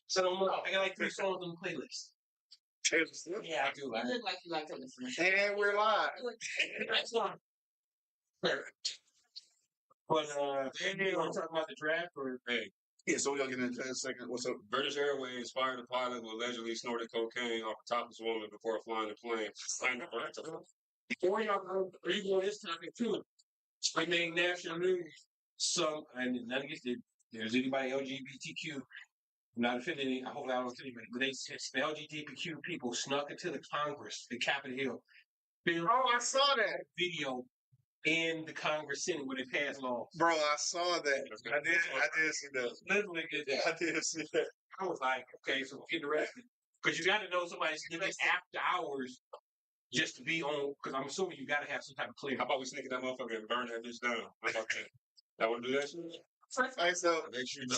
So I got like 3 songs on the playlist. Yeah, I do. I look like you like to listen. And we're live. But you want to talk about the draft or? Hey. Yeah, so we're going to get into that in a second. What's up? British Airways fired a pilot who allegedly snorted cocaine off a topless woman before flying the plane. Before y'all go, are you going this topic too? I made national news. So, and none against it. There's anybody LGBTQ. I'm not offending. I hope I don't offend anybody. But they said the LGBTQ people snuck into the Congress, the Capitol Hill. Oh, I saw that video in the Congress Senate where they passed laws. Bro, I saw that. I did see that. Literally did that. I did see that. I was like, okay, so interesting. Because you got to know somebody's living after hours just to be on, because I'm assuming you got to have some type of clear. How about we sneak that motherfucker and burn that bitch down? How about that? That would do that shit? Right, so, Make sure you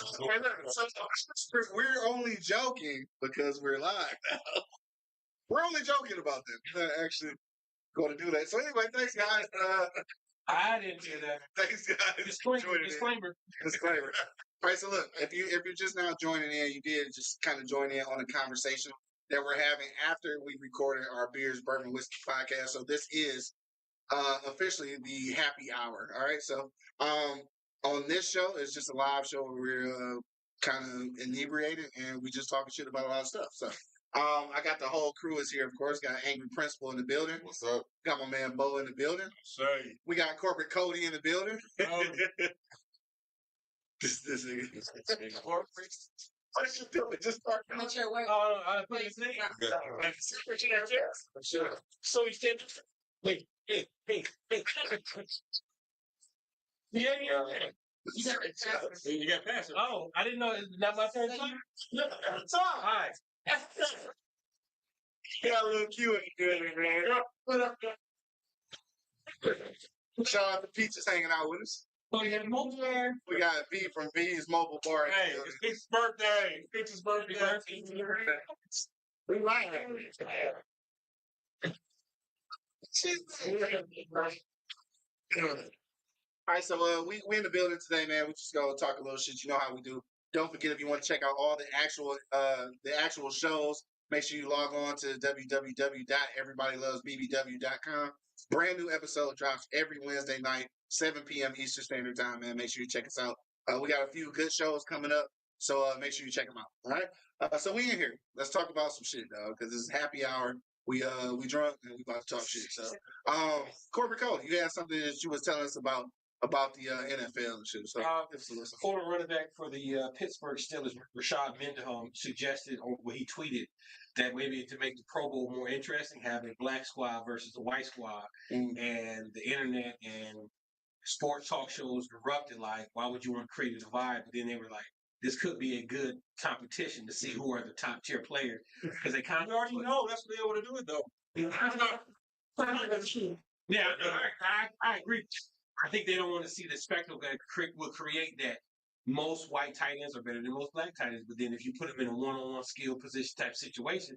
we're only joking because we're live now. We're only joking about that. We're not actually going to do that. So anyway, thanks guys. I didn't hear that. Thanks guys. Disclaimer. All right, so look, if you're just now joining in, you did just kind of join in on a conversation that we're having after we recorded our Beers, Bourbon, Whiskey podcast. So this is officially the happy hour. All right, so on this show, it's just a live show where we're kind of inebriated and we just talking shit about a lot of stuff. So I got the whole crew is here, of course. Got Angry Principal in the building. What's up? Got my man Bo in the building. Say. We got Corporate Cody in the building. This nigga. Corporate. What you doing? Just start. What's your work? I put his name. So he said, wait. Yeah. You got past it. Oh, I didn't know it's not my turn. No, it's all right. Got a little Q in the man. Shout out to Peaches hanging out with us. We got mobile bar. We got B from B's Mobile Bar. Hey, it's Peach's birthday. Peach's birthday. We like All right, so we in the building today, man. We just gonna talk a little shit. You know how we do. Don't forget, if you want to check out all the actual shows, make sure you log on to www.everybodylovesbbw.com. Brand new episode drops every Wednesday night, 7 p.m. Eastern Standard Time, man. Make sure you check us out. We got a few good shows coming up, so make sure you check them out. All right. So we in here. Let's talk about some shit, dog, because this is happy hour. We drunk and we about to talk shit. So, Corporate Code, you had something that you was telling us about the NFL and shit. So, former running back for the Pittsburgh Steelers, Rashad Mendenham, suggested, or he tweeted, that maybe to make the Pro Bowl more interesting, have a black squad versus a white squad. And the internet and sports talk shows erupted like, why would you want to create a divide? But then they were like, this could be a good competition to see who are the top tier players. Because they kind of already know that's what they want to do it, though. Yeah, I agree. I think they don't want to see the spectacle that will create that most white tight ends are better than most black tight ends. But then if you put them in a one-on-one skill position type situation,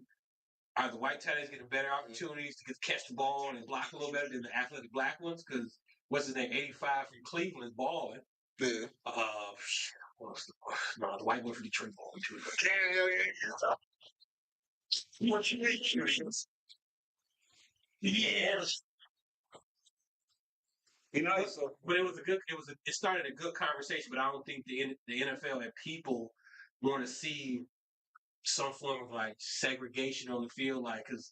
are the white tight ends getting better opportunities to catch the ball and block a little better than the athletic black ones? Because what's his name, 85 from Cleveland, balling. Yeah. No, the white boy from Detroit balling too. Yes. You know, but it started a good conversation, but I don't think the NFL and people want to see some form of like segregation on the field, like, because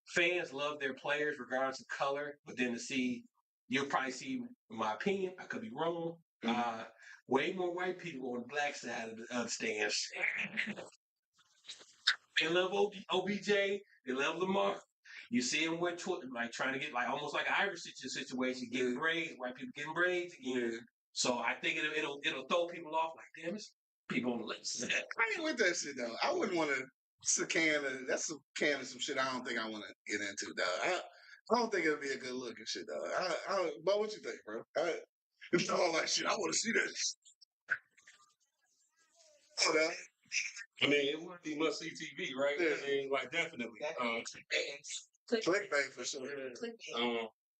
fans love their players regardless of color, but then you'll probably see, in my opinion, I could be wrong, way more white people on the black side of the stands. They love OBJ, they love Lamar. You see him with like trying to get like almost like Irish situation, getting braids, white people getting braids again. So I think it'll throw people off like, damn, it's people on the list. I ain't with that shit though. I wouldn't want to. That's a can of some shit I don't think I want to get into, dog. I don't think it'll be a good look and shit, dog. But what you think, bro? It's all like shit. I want to see this. I mean, it would be must see TV, right? Yeah. I mean, like definitely. Clickbait for sure.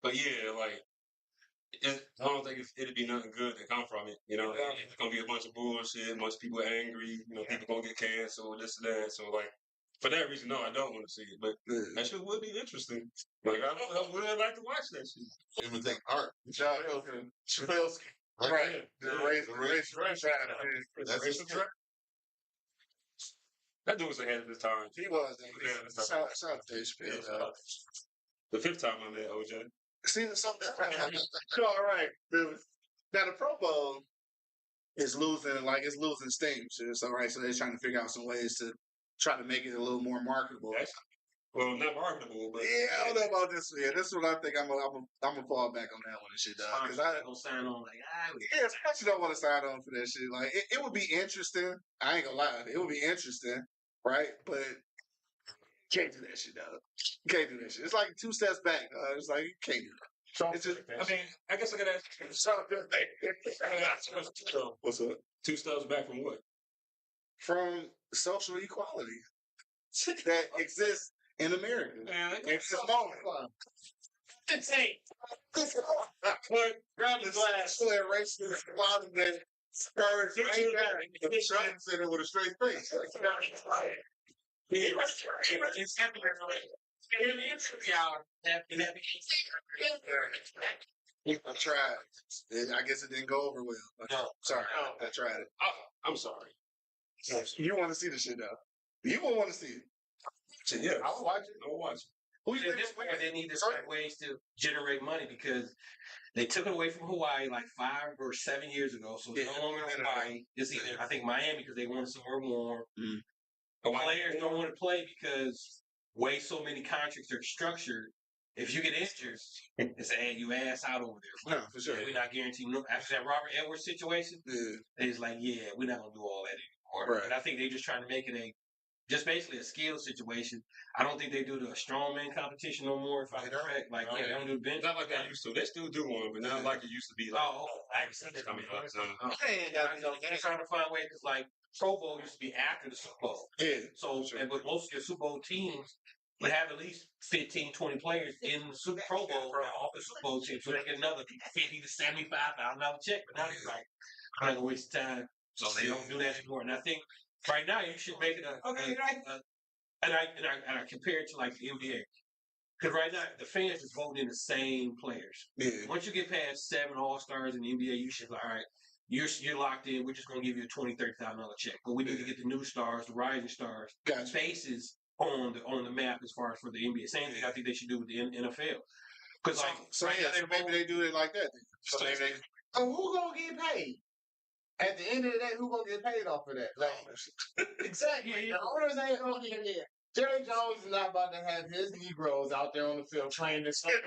But yeah, like I don't think it'd be nothing good to come from it. You know, it's gonna be a bunch of bullshit, a bunch of people angry. You know, people gonna get canceled, this and that. So like, for that reason, no, I don't want to see it. But that shit would be interesting. Like I would like to watch that shit. Imitate art. Trails. Right. The race track. That's his track. That dude was ahead of his time. He was. Shout out to Dave Chappelle. The fifth time I met OJ. See, something. All right. Now the Pro Bowl is losing steam. So right, so they're trying to figure out some ways to try to make it a little more marketable. Well, not marketable, but I don't know about this. Yeah, this is what I think. I'm gonna fall back on that one and shit, because I don't sign on like especially don't want to sign on for that shit. Like it would be interesting. I ain't gonna lie, it would be interesting, right? But can't do that shit, dog. Can't do that shit. It's like 2 steps back. It's like you can't do that. It's just, I mean, I guess I could ask. What's up? 2 steps back from what? From social equality that exists in America. Man, it's just moment. Grab the glass. Racist equality that spurs right back. The shopping center with a straight face. it's everywhere. I tried. I guess it didn't go over well. No, sorry. I tried it. I'm sorry. You want to see the shit though? You won't want to see it. Yeah, I'll watch it. I'll watch it. Who you think this way? They need to find ways to generate money because they took it away from Hawaii like 5 or 7 years ago. So it's no longer Hawaii. It's either I think Miami because they want somewhere warm. Players don't want to play because way so many contracts are structured. If you get injured, it's you ass out over there. No, for sure. We're not guaranteeing no. After that Robert Edwards situation, it's like, we're not gonna do all that anymore. Right. And I think they're just trying to make it just basically a skill situation. I don't think they do the strongman competition no more. If I'm correct, they don't do the bench. Not like they used to. They still do one, but not like it used to be. Like, I can see that. They're trying to find ways because like Pro Bowl used to be after the Super Bowl. Yeah. So, and with most of your Super Bowl teams would have at least 15, 20 players in the Super Pro Bowl off the Super Bowl team, so they get another $50,000 to $75,000 check. But now it's like, I'm not gonna waste time. So they don't do that anymore. And I think right now you should make it and I compare it to like the NBA. Because right now the fans is voting in the same players. Yeah. Once you get past 7 All-Stars in the NBA, you should all right. You're locked in. We're just gonna give you a $20,000-$30,000 check, but we need to get the new stars, the rising stars, faces on the map as far as for the NBA. Same thing I think they should do with the NFL. Because maybe they do it like that. So maybe who gonna get paid? At the end of the day, who gonna get paid off of that? Like, exactly. The owners ain't gonna get paid. Jerry Jones is not about to have his Negroes out there on the field playing this shit.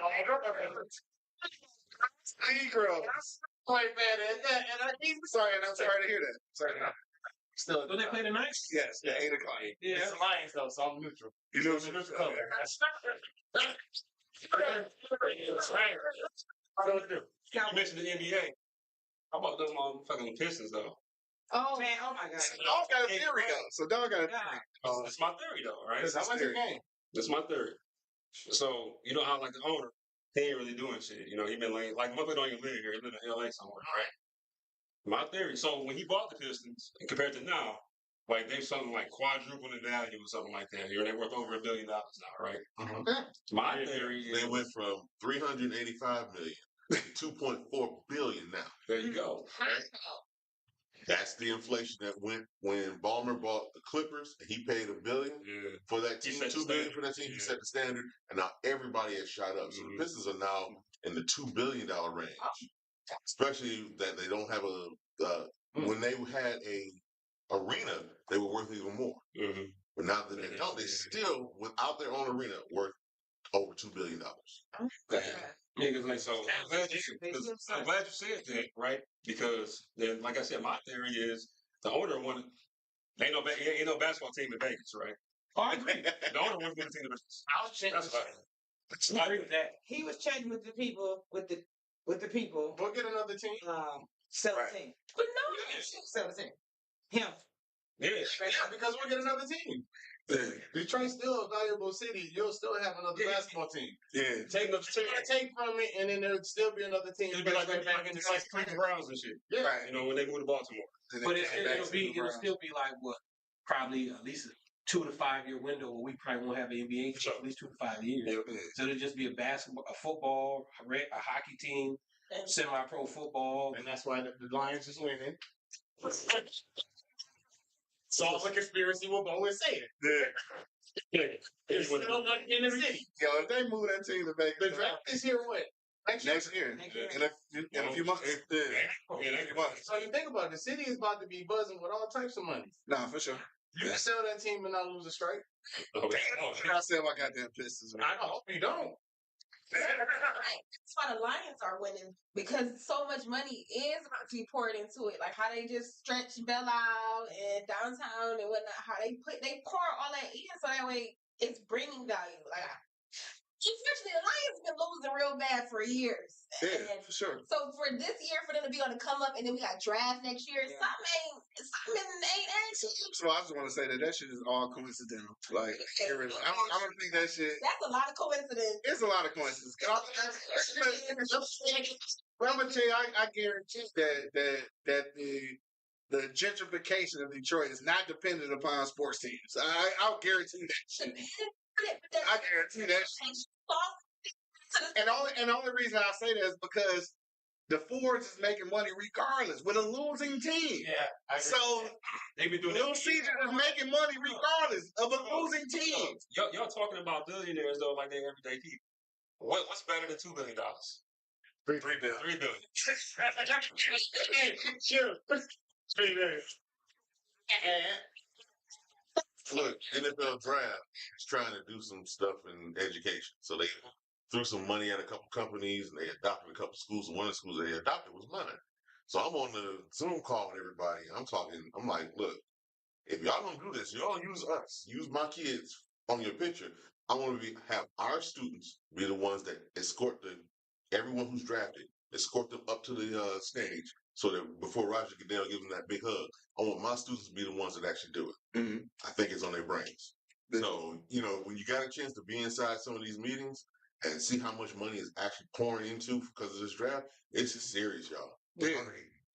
Negroes. Like, man, and I'm sorry to hear that. Sorry. Still, do they play tonight? Yes, 8 o'clock. Yeah, it's the Lions though, so I'm neutral. You know, neutral color. You mentioned the NBA. How about those motherfucking Pistons though? Oh man! Oh my God! Dog got a theory though. So Dog got a theory. That's my theory though, right? That's my theory. That's my theory. So you know how like the owner, he ain't really doing shit. You know, he been like motherfucker don't even live here. He live in LA somewhere, right? My theory. So when he bought the Pistons, compared to now, like they've something like quadrupled in value or something like that. They're worth over $1 billion now, right? My theory is they went from 385 million to 2.4 billion now. There you go. That's the inflation that went when Ballmer bought the Clippers. And he paid $1 billion for that team, $2 billion for that team. He set the standard, and now everybody has shot up. So the Pistons are now in the $2 billion range. Especially that they don't have when they had a arena, they were worth even more. But now that they don't, they still, without their own arena, worth over $2 billion. Yeah, because like I'm glad you said that, right? Because then, like I said, my theory is the owner wanted. Ain't no basketball team in Vegas, right? Oh, I agree. The owner wanted to team in Vegas. I was checking. I agree with that. He was chatting with the people, with the people. Go get another team. 17. But no, 17. Him. Yeah. Because we'll get another team. Detroit's still a valuable city. You'll still have another basketball team. Yeah. Take from it, and then there'll still be another team. It'll be like Cleveland Browns and shit. Yeah. Right. You know, when they move to Baltimore. But it'll still be like what, probably at least a 2 to 5 year window where we probably won't have an NBA for at least 2 to 5 years. Yeah. So it'll just be a basketball, a football, a hockey team, semi-pro football. And that's why the Lions is winning. So all the conspiracy will always say it. Yeah. It's still not in the city. Yo, if they move that team to back, The draft is here when? next year. In a few months. So you think about it, the city is about to be buzzing with all types of money. Nah, for sure. You can sell that team and not lose a strike. I sell my goddamn Pistons. Man. I hope you don't. That's why the Lions are winning, because so much money is about to be poured into it. Like how they just stretch Belle Isle and downtown and whatnot. How they pour all that in so that way it's bringing value. Like especially the Lions have been losing real bad for years. Yeah, And for sure. so for this year, for them to be on the come up, and then we got draft next year, something ain't acting. So I just want to say that shit is all coincidental. Like, I don't think that shit. That's a lot of coincidence. It's a lot of coincidence. I'm gonna tell you, I guarantee that the gentrification of Detroit is not dependent upon sports teams. I'll guarantee that shit. I guarantee that shit. And the only reason I say that is because the Fords is making money regardless with a losing team. Yeah. So They've been doing Little Caesar is making money regardless of a losing team. Y'all talking about billionaires though, like they're everyday people. What's better than $2 billion? $3 billion. $3 billion. Sure. $3 billion. Look, NFL draft is trying to do some stuff in education. So they threw some money at a couple companies and they adopted a couple schools. And one of the schools they adopted was mine. So I'm on the Zoom call with everybody. I'm like, look, if y'all don't do this, y'all use us. Use my kids on your picture. I want to have our students be the ones that escort everyone who's drafted, escort them up to the stage. So that before Roger Goodell gives them that big hug, I want my students to be the ones that actually do it. Mm-hmm. I think it's on their brains. So, when you got a chance to be inside some of these meetings and see how much money is actually pouring into because of this draft, it's serious, y'all. Yeah.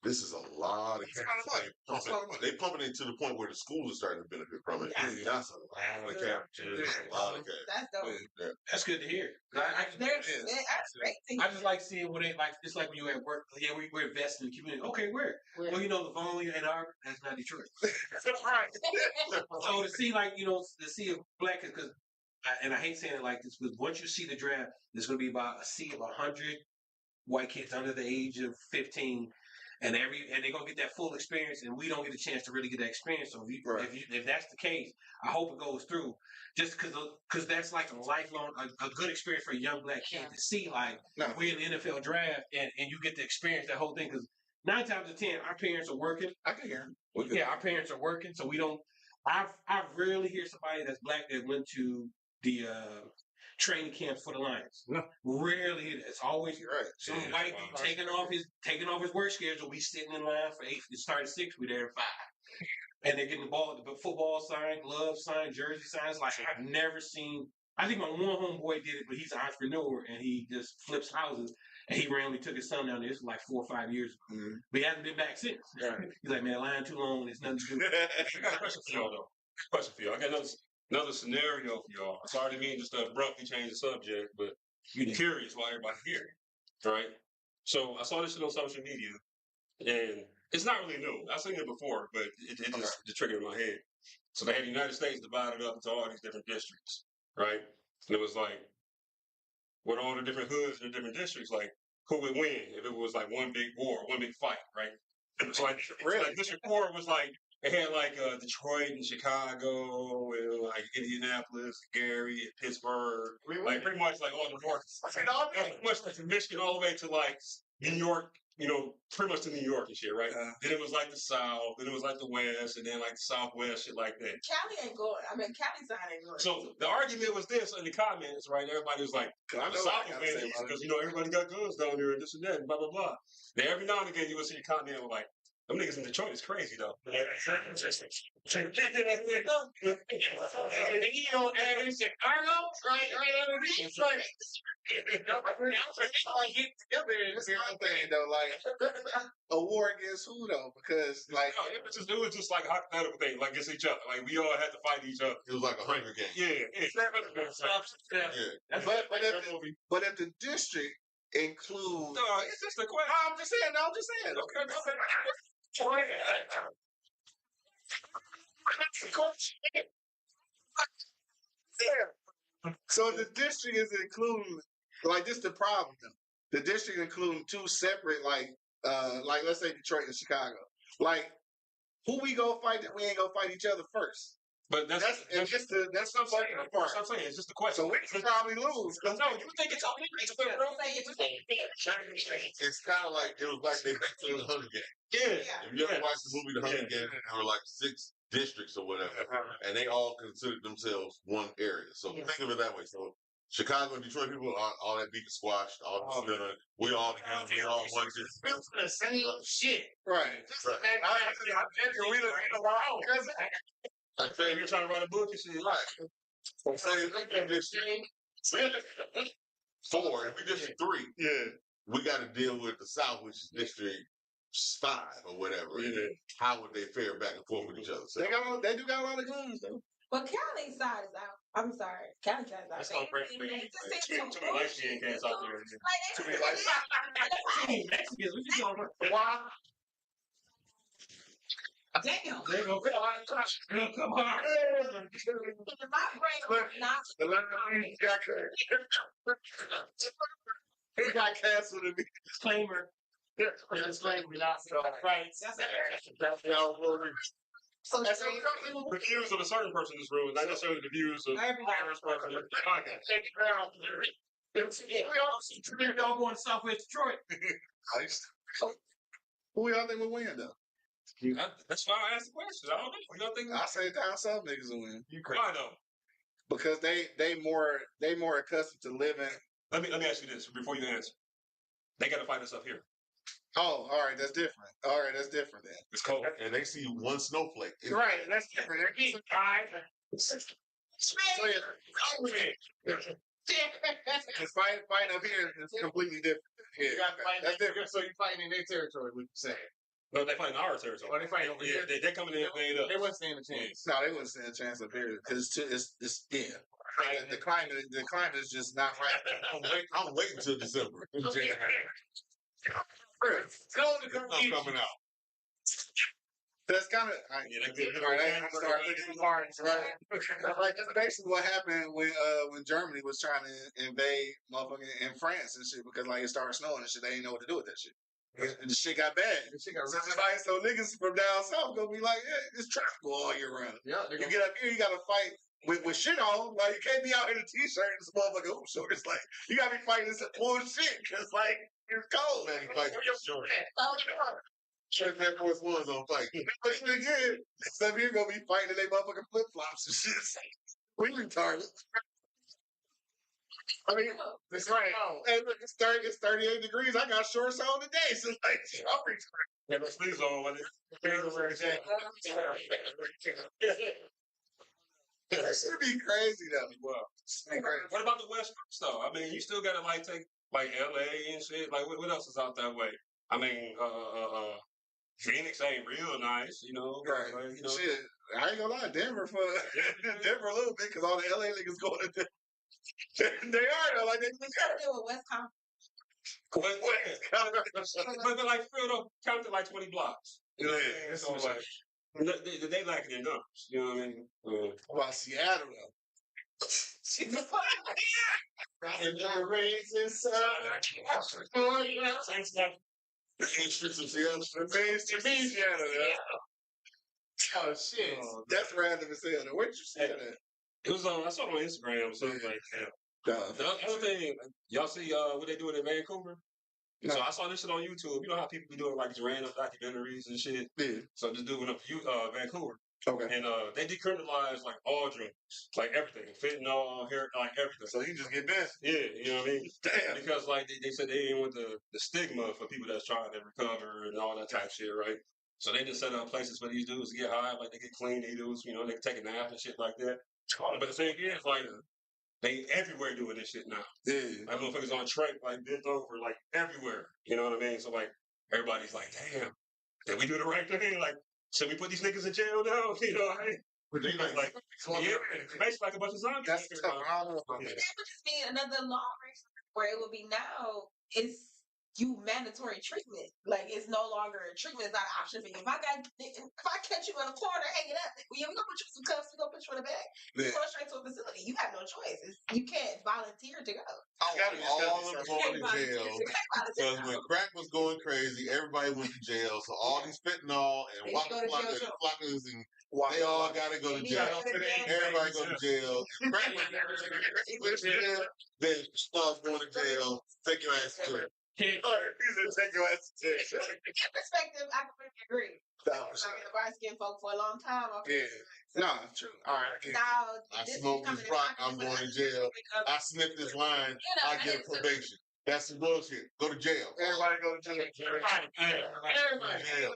This is a lot of cash. They pumping it to the point where the schools are starting to benefit from it. Yeah. That's a lot of cash. A lot of cash. That's dope. Yeah. That's good to hear. That's great. I just like seeing what they like. It's like when you're at work. Yeah, we're investing in the community. Okay, where? Well, the Valley and that's not Detroit. So to see to see a black, because I hate saying it like this, because once you see the draft, there's going to be about a sea of 100 white kids under the age of 15. And they're gonna get that full experience, and we don't get a chance to really get that experience. So if that's the case, I hope it goes through. Just because that's like a lifelong, a good experience for a young black kid to see. Like we're in the NFL draft, and you get to experience that whole thing. Because 9 times out of 10, our parents are working. I can hear him. Yeah, our parents are working, so we don't. I rarely hear somebody that's black that went to the training camps for the Lions. No. Rarely. It's always some right. white dude taking off his work schedule. We sitting in line for 8. It started at 6. We there at 5. And they're getting the football sign, glove sign, jersey signs. Like I've never seen. I think my one homeboy did it, but he's an entrepreneur and he just flips houses. And he randomly took his son down there. This was like 4 or 5 years ago. Mm-hmm. But he hasn't been back since. Right. He's like, man, line too long. It's nothing to do. I got a question for y'all, though. Question for y'all. I got another scenario for y'all. Sorry to mean just to abruptly change the subject, but you're curious why everybody here, right? So I saw this shit on social media, and it's not really new. I've seen it before, but it just triggered in my head. So they had the United States divided up into all these different districts, right? And it was like, with all the different hoods in the different districts, like, who would win if it was like one big war, one big fight, right? So like District 4 was like, it had like Detroit and Chicago and like Indianapolis, Gary, and Pittsburgh, like pretty much like all the north, pretty much like from Michigan all the way to like New York, pretty much to New York and shit, right? Then it was like the South, then it was like the West, and then like the Southwest, shit like that. Cali ain't going. Cali side ain't going. So the argument was this in the comments, right? Everybody was like, the South is winning because everybody got guns down there and this and that and blah blah blah. Now every now and again you would see a comment like, Them niggas in Detroit is crazy though. Though, like a war against who though? Because like it was just like a hypothetical thing, like against each other. Like we all had to fight each other. It was like a Hunger Game. Yeah. But if the district includes, No, it's just a question. I'm just saying. So the district is including, like, this the problem though. The district including two separate, like let's say Detroit and Chicago. Like, who we go fight that we ain't gonna fight each other first? But that's what I'm saying. That's what I'm saying. It's just a question. So we can probably lose. No, you think it's only It's kind of like, it was like they back to the Hunger Game. Yeah. If you ever watched the movie The Hunger Game, there were like 6 districts or whatever, and they all considered themselves one area. So think of it that way. So Chicago and Detroit people, all that beef is squashed. We all together. We all one district. the same shit. Right. I feel you're trying to write a book and shit. Right. So say if we district 4, if we district 3, we got to deal with the South, which is district 5 or whatever. Yeah. How would they fare back and forth with each other? So, They do got a lot of guns though. But Cali side is out. I'm sorry. Cali side is out. That's gonna break me. Too many light skin cats out there. Too many Mexicans, what you talking about? Damn. They go, come on. My brain is not. The he got canceled to be Disclaimer. So That's the views of a certain person in this room, not necessarily the views of the average person in the podcast. Y'all going to Southwest Detroit. Who y'all think will win though? That's why I asked the question. I don't know. Y'all think I say down south niggas will win. why though? Because they more accustomed to living. Let me ask you this before you answer. They got to fight us up here. Oh, all right, that's different. Then. It's cold. and they see one snowflake. Right, that's different. Because fighting up here is completely different. Yeah, that's different. So you fighting in their territory, we say. No, they fighting our territory. Oh, they fighting over here. They're coming in and playing up. They wouldn't stand a chance. No, they wouldn't stand a chance up here because it's the climate is just not right. I'm waiting until December. It's coming out. That's kind of I start thinking parts, right? Like that's basically what happened when Germany was trying to invade motherfucking in France and shit because like it started snowing and shit. They didn't know what to do with that shit. And the shit got bad. So niggas from down south gonna be like, yeah, it's tropical all year round. Yeah, You get up here, you gotta fight with shit on. Like you can't be out in a t-shirt and some motherfucking hoop shorts. Like you gotta be fighting this bullshit because like it's cold. Man, you fight short. Check that Force One's on fight. But again, some here gonna be fighting in they motherfucking flip flops and shit. We retarded. I mean, that's right. And look, it's 38 degrees. I got shorts on today, so like, I'm retarded. Yeah, the sleeves on when That should be crazy though. Well, what about the West Coast though? I mean, you still gotta like take like LA and shit. Like what else is out that way? I mean, Phoenix ain't real nice, you know. Right. Like, you know. Shit, I ain't gonna lie, Denver Denver a little bit because all the LA niggas going to Denver. They are though, like they with Wisconsin. But like filled up, counted like 20 blocks. You know what I mean? So like, they lacking in numbers. You know what I mean? About Seattle though. Oh shit! That's random as hell. Where'd you see that? It was on. I saw it on Instagram or something like that. The other thing, y'all see what they doing in Vancouver? No. So I saw this shit on YouTube. You know how people be doing like these random documentaries and shit. Yeah. So this dude went up to Vancouver. Okay. And they decriminalized like all drugs, like everything, fentanyl, hair, like everything. So you just get best. Yeah, you know what I mean? Damn. Because like they said they didn't want the stigma for people that's trying to recover and all that type of shit, right? So they just set up places for these dudes to get high, like they get clean, these dudes, they can take a nap and shit like that. But the thing is, like, they everywhere doing this shit now. Yeah. Like motherfuckers on track, like bent over, like everywhere. You know what I mean? So like everybody's like, damn, did we do the right thing? Like, should we put these niggas in jail now? You know what I mean? But they Like, yeah, basically like a bunch of zombies. That's tough. I don't know about That that. would just be another law where it would be now it's you mandatory treatment. Like it's no longer treatment is not an option for you. If I catch you in a corner hanging up, we gonna put you in some cuffs, we gonna put you in a bag. You Yeah. go straight to a facility. You have no choice. You can't volunteer to go. all of them going to jail. You can't volunteer Because when crack was going crazy, everybody went to jail. So all these fentanyl and They go to jail too. flockers and they all got to go to jail. Everybody go to jail. If crack was going to jail, then stars going to jail. Take your ass to jail. Take your ass to jail. In that perspective, I completely agree. I've been a bright skinned folk for a long time. Yeah. No, true. All right. Now, I smoke this rock, I'm going to jail. I sniff this line, I get a probation. That's some bullshit. Go to jail. Everybody go to jail. Everybody to jail.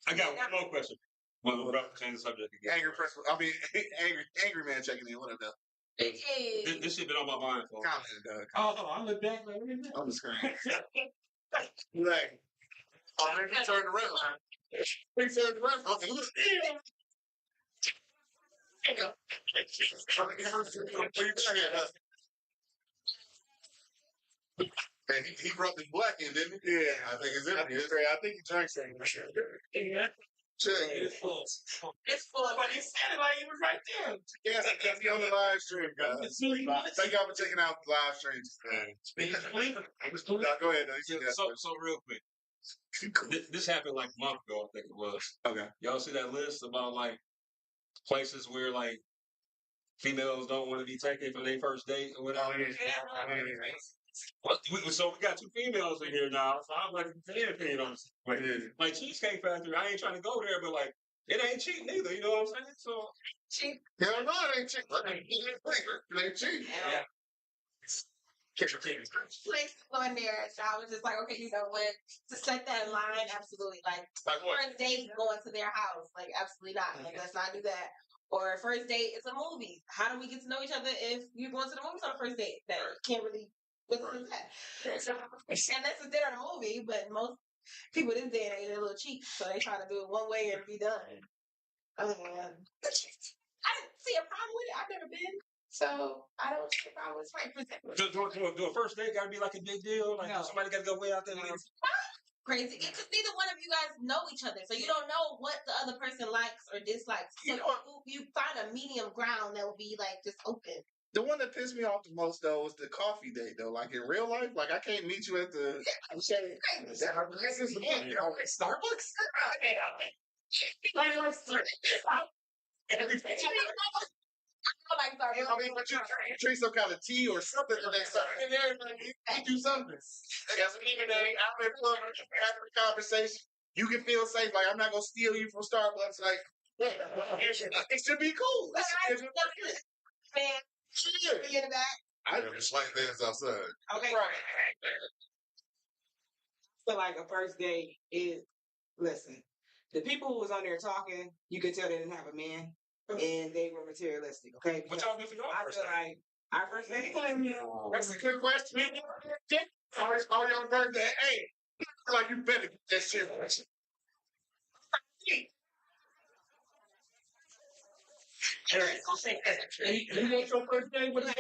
I got one more question. Well, we're about to change the subject again. Angry man checking in. What up, though? This shit been on my mind for. Comment, Doug. Oh, I look back like On the screen. Like, oh, man, he turned around. He turned around. Oh, look. And he brought this black in, didn't he? Yeah, I think it's in here. I think he drank something. it's full. It's full, but he said it like he was right there. Yeah, that's on the live stream, guys. Thank y'all for checking out the live stream. Go ahead, though. So real quick. This happened like a month ago, I think it was. Okay. Y'all see that list about like places where like females don't want to be taken for their first date or whatever? So we got 2 females in here now, so I'm like, like Cheesecake Factory, I ain't trying to go there, but like it ain't cheap neither, you know what I'm saying? So cheap. Hell no, it ain't cheap. It ain't cheap. Yeah. Place to go in there, so I was just like, okay, you know what? To set that line, absolutely. Like first date, going to their house, like absolutely not. Like let's not do that. Or first date, it's a movie. How do we get to know each other if you're going to the movies on a first date? That can't really. What's that? So, and that's a dinner and a movie, but most people this day and age are a little cheap, so they try to do it one way and be done. I didn't see a problem with it. I've never been. So I don't see a problem with it. do a first date gotta be like a big deal? Like somebody gotta go way out there. Crazy. Because neither one of you guys know each other, so you don't know what the other person likes or dislikes. So you find a medium ground that will be like just open. The one that pissed me off the most though was the coffee date though. Like in real life, like I can't meet you at the Starbucks. Like Starbucks. I mean, but you drink some kind of tea or something the next time. And everybody, you do something. That's an even day. I'm in having a conversation. You can feel safe. Like I'm not gonna steal you from Starbucks. Like it should be cool. Man, you in the back. I just like dance outside. Okay. Right. I feel like a first date is, listen, the people who was on there talking, you could tell they didn't have a man and they were materialistic, okay? What y'all do for y'all I first feel date? like our first date, That's a good question. Always call your birthday. Hey, like you better get that shit. You want your first date with it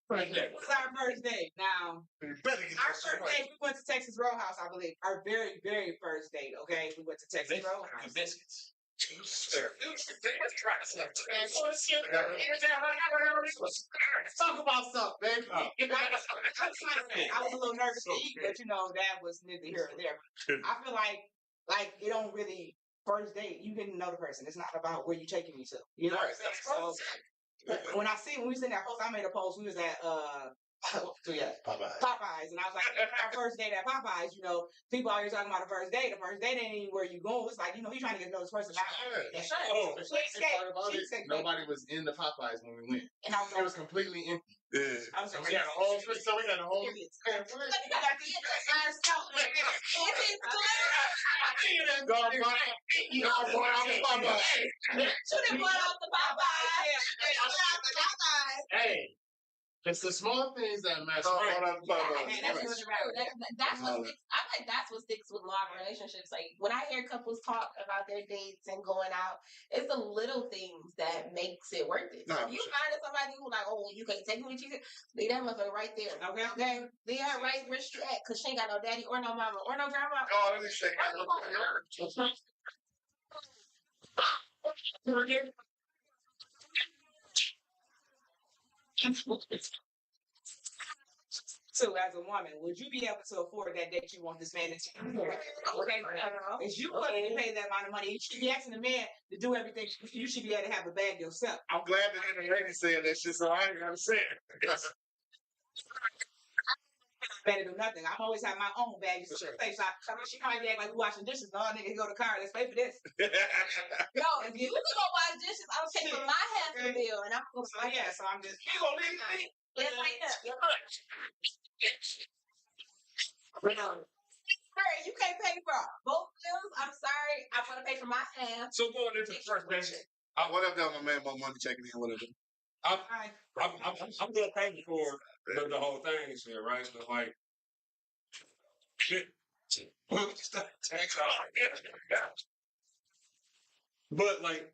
was our first date. Now, You better get our that shit. first date, we went to Texas Roadhouse, I believe. Our very, very first date, okay? We went to Texas Roadhouse. biscuits. Talk about something, baby. I was a little nervous to eat, but that was neither here nor there. I feel like it don't really first date. You getting to know the person. It's not about where you taking me to. You know what I'm saying? So when we was in that post, I made a post. We was at Popeyes, and I was like, our first date at Popeyes. People always talking about the first date. The first date ain't even where you going. It's like you trying to get to know this person. Nobody was in the Popeyes when we went. And I was It was completely empty. I was So we got a whole. So we got a whole. You got boy out the Popeyes. Shoot it boy out the Popeyes. Hey. It's the small things that matter. That's what sticks. I think that's what sticks with long relationships. Like when I hear couples talk about their dates and going out, it's the little things that makes it worth it. So if you find somebody who like, oh, you can't take me with you, leave that motherfucker right there. Okay, leave her right where she at, cause she ain't got no daddy or no mama or no grandma. Oh, let me say. So, as a woman, would you be able to afford that date you want this man to take? Okay, if you couldn't pay that amount of money, you should be asking the man to do everything. You should be able to have a bag yourself. I'm glad that the lady said that shit, so I ain't gotta say it. Better do nothing. I always have my own bag. So she might act like we washing dishes. No, nigga, go to the car. Let's pay for this. No, if you can go wash dishes, I'll pay for my half of the bill, and I'm going to. So yeah, so I'm just. You gonna leave me? Yes, I am. Sorry, you can't pay for both bills. I'm sorry. I want to pay for my half. So going into the first question, What up, though, my man? My money checking in. What up, though? I'm gonna pay for the whole thing, here, right? So like, shit. But like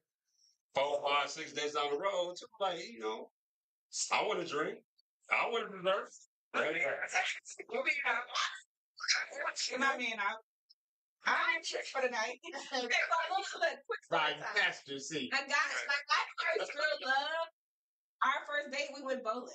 4, 5, 6 days down the road, too, like I want a drink. I want a dessert. My man out. I'm check for the night. Right, pastor seat. I got like my first real love. Our first date, we went bowling,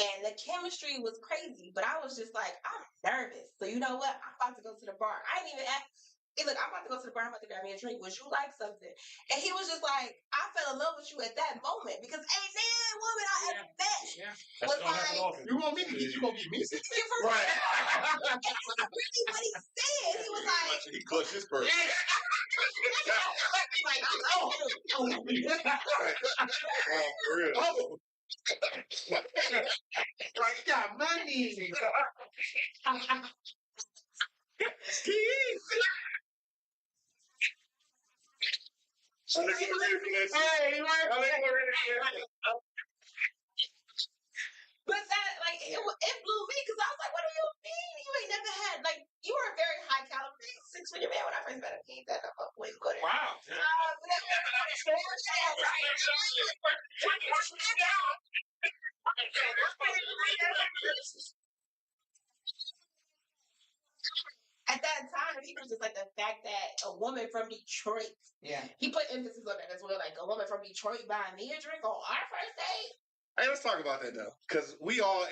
and the chemistry was crazy. But I was just like, I'm nervous. So you know what? I'm about to go to the bar. I didn't even ask. Hey, look, I'm about to go to the bar. I'm about to grab me a drink. Would you like something? And he was just like, I fell in love with you at that moment because ain't that woman I ever met was like, You want me to get you? Gonna get me? Right. That's really what he said. He was like, He clutched his purse. like, oh, For real. Oh. Right, you got money. But that, like, it blew me because I was like, what do you mean? You ain't never had, like, you were a very high caliber 6-figure man when I first met him. He ain't that up way good. Wow. At that time, he was just like the fact that a woman from Detroit. Yeah. He put emphasis on that as well. Like a woman from Detroit buying me a drink on our first date. Hey, let's talk about that though, because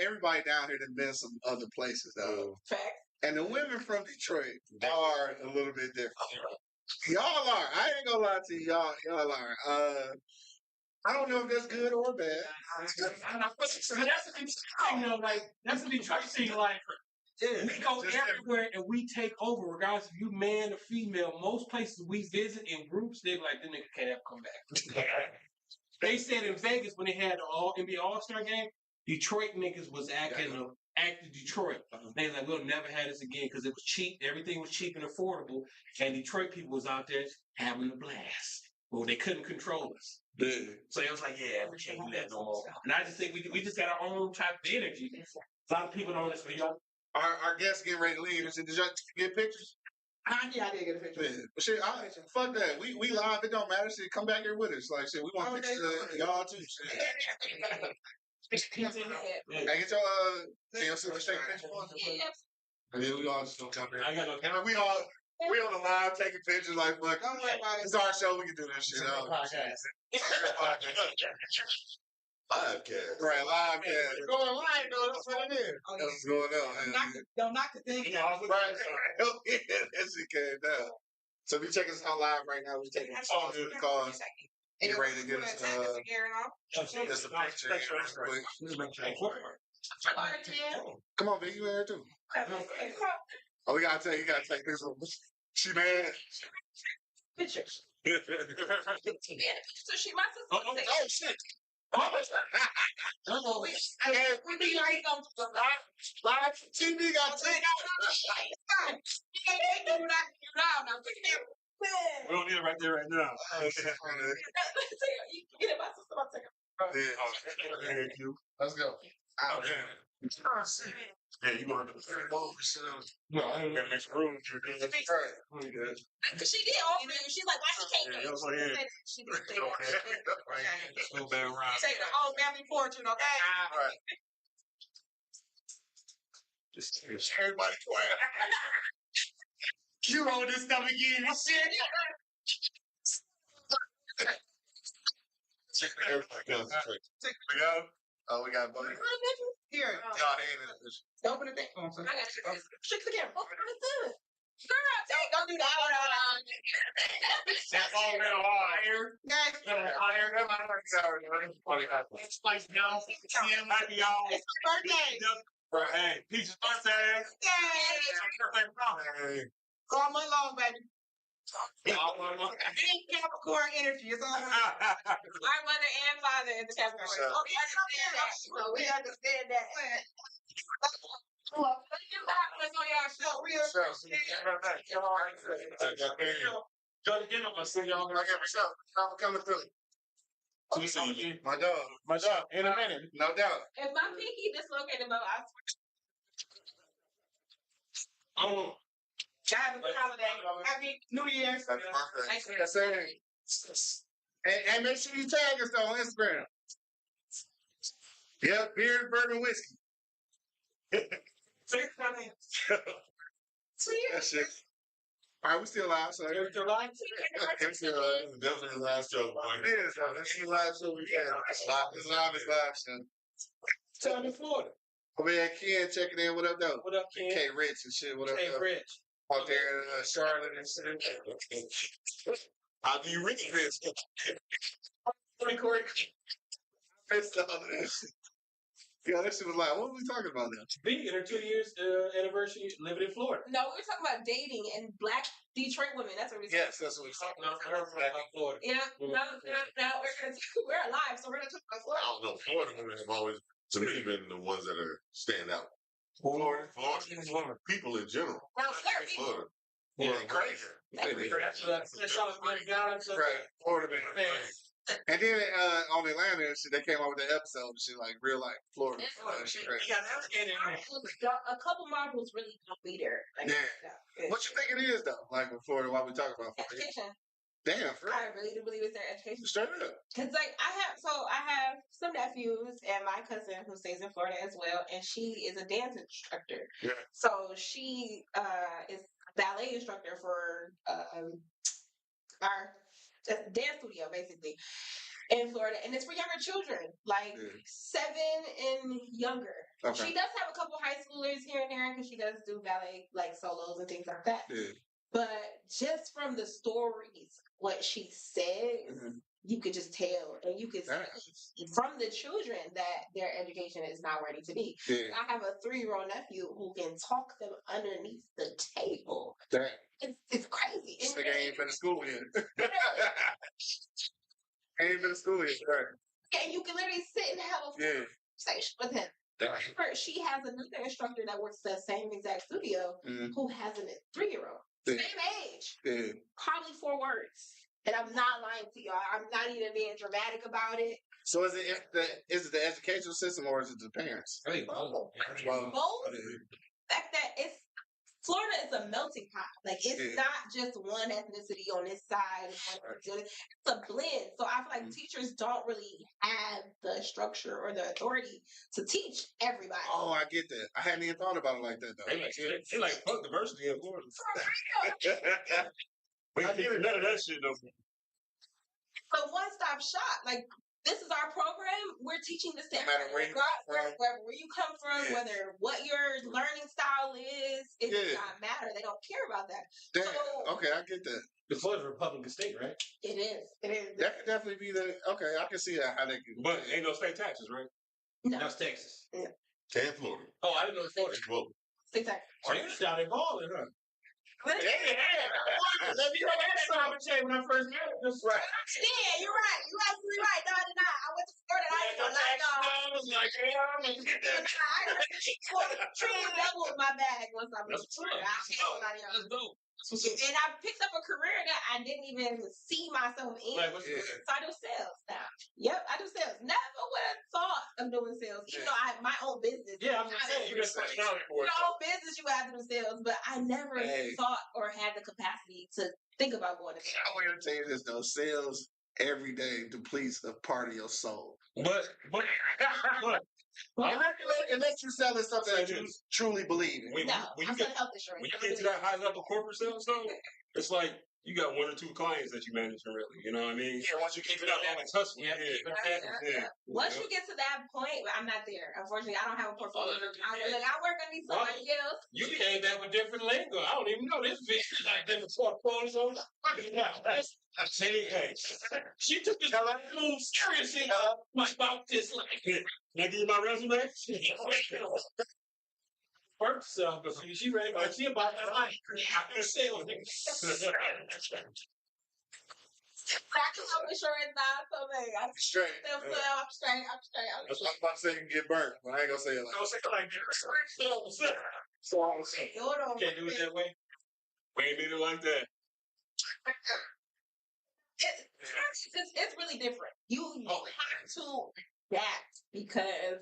everybody down here has been some other places though. Fact. And the women from Detroit are a little bit different. Y'all are. I ain't gonna lie to you. Y'all are. I don't know if that's good or bad. That's the thing, though. Like that's the Detroit thing. Like we go everywhere and we take over, regardless if you man or female. Most places we visit in groups, they be like, "This nigga can't ever come back." They said in Vegas when they had the NBA All-Star game, Detroit niggas was acting Detroit. They like, we'll never have this again because it was cheap. Everything was cheap and affordable. And Detroit people was out there having a blast. Well, they couldn't control us. So it was like, yeah, we can't do that no more. And I just think we just got our own type of energy. A lot of people don't listen to y'all. Our guests getting ready to leave. Did y'all get pictures? Yeah, I did get a picture. Yeah. But shit, fuck that. We live. It don't matter. Shit, come back here with us. Like shit, we want pictures of y'all too. Shit. Hey, get your silver shake picture. And then we all just don't come here. I got no And we on the live taking pictures like fuck. It's our show. We can do this shit. Podcast. Right, live. Yeah, going live though. That's what it is. That's what's going on. Don't knock the thing. Right. That shit came down. So we checking us out live right now. We taking all the calls. Get ready to get us just a picture. Come on, baby, you in here too. Oh, we gotta take this one. She mad. Pictures. So she my sister. Oh shit. We be like on the live TV got take out. You can't make you not now. We don't need it right there, right now. You get it, my sister about to take it. Let's go. Okay. Yeah, you gonna have to no, I ain't gonna make some room. She did offer you. She's like, why she can't get it? She did say that. No bad rhyme. Take the whole family fortune, okay? Just everybody quiet. You hold this stuff again. That's it. Everybody concentrate. We got. Oh, we got buddy. Here. God, ain't it? Open the thing. I got you. Shake the camera. Open the thing. Girl, don't do that. That's all been a while here. It's like now. Happy y'all. It's my birthday. Hey, Peach's birthday. Yay. All month long, baby. Big Capricorn energy. It's all right. Our mother and father is the Capricorn. Okay, I understand that. So we understand that. Well, you got us on y'all show. We Go to dinner, my son. Y'all gonna get myself. I'm coming through. My dog. In a minute, no doubt. If my pinky dislocated, but I have a good holiday. Happy New Year. That's perfect. Yes, sir. And make sure you tag us though on Instagram. Yep, beer, bourbon, whiskey. That's it. All right, we still live. So You're still live? Definitely the last joke, boy. It is. That's the live show we had. It's live show. Tell me Florida. Over here, Ken checking in. What up, though? What up, Ken? K Rich and shit. What up, Hey, though? Rich. Out there in Charlotte and shit. How do you reach this? Missed all of that shit. Yeah, that shit was like, what were we talking about now? B in her 2 years anniversary living in Florida. No, we were talking about dating and black Detroit women. That's what we were Yes, that's what we talking about. Florida. Yeah, no, we're alive, so we're gonna talk about I Florida. don't know. Florida women have always, to me, been the ones that are stand out. Florida. People in general. Well, Florida people. Florida. Yeah, crazy. Right. Florida, man. And then on Atlanta and shit, they came out with that episode and shit, like real life Florida. Shit crazy. A couple marbles really don't be there. Like, Yeah. What you think it is though? Like with Florida, why we talking about Florida? education. Damn, for real. I really do believe it's their education. Straight up. Cause like I have some nephews and my cousin who stays in Florida as well, and she is a dance instructor. Yeah. So she is ballet instructor for our dance studio basically in Florida, and it's for younger children, like 7 and younger. Okay. She does have a couple high schoolers here and there because she does do ballet like solos and things like that. Yeah. But just from the stories, what she says, you could just tell, and you could see from the children that their education is not ready to be. Yeah. I have a 3-year-old nephew who can talk them underneath the table. Damn. It's crazy. This nigga ain't been to school yet. Ain't been to school yet. Right. And you can literally sit and have a conversation with him. She has another instructor that works the same exact studio who has a 3-year-old. Same age. Yeah. Probably 4 words. And I'm not lying to y'all. I'm not even being dramatic about it. So is it the educational system or is it the parents? I think Both. Fact that Florida is a melting pot. Like it's not just one ethnicity on this side. It's a blend. So I feel like teachers don't really have the structure or the authority to teach everybody. Oh, I get that. I hadn't even thought about it like that though. They like fuck diversity in Florida. We can't get none of that shit though. So one-stop shop. Like this is our program. We're teaching the same. No matter where you come from, whether what your learning style is, it does not matter. They don't care about that. Damn. Okay, I get that. The Florida's a Republican state, right? It is. That could definitely be the. Okay, I can see that how they can. But ain't no state taxes, right? No. That's Texas. Yeah. And Florida. Oh, I didn't know Florida. Well, Exactly. So you just down there balling, huh? Let me know that when I first met him. That's right. Yeah, you're right. You're absolutely right. No, I did not. I went to Florida. I Trade level with my bag once I was. That's dope. And I picked up a career that I didn't even see myself in. So I do sales now. Yep, I do sales. Never would have thought of doing sales. Even though I have my own business. Yeah, I'm saying you just your own business, you have to do sales. But I never thought or had the capacity to think about going to sales. I want to tell you this though, sales every day depletes a part of your soul. But unless you're selling something that you truly believe in. When you get to that high level corporate sales though, it's like you got one or two clients that you manage really. You know what I mean? Yeah, once you keep it up, once you get to that point, I'm not there. Unfortunately, I don't have a portfolio. I work on these somebody else. You came back with different lingo. I don't even know this bitch like different portfolios. I say, hey, she took this little seriously about this like. Can I give you my resume? Work self, but she ready, but she about that life. Sales. I'm insurance now, so I'm straight. I'm straight. That's what I'm about to say. You can get burnt, but I ain't gonna say it like that. Can't do it that way. We ain't need it like that. It's really different. You have to adapt because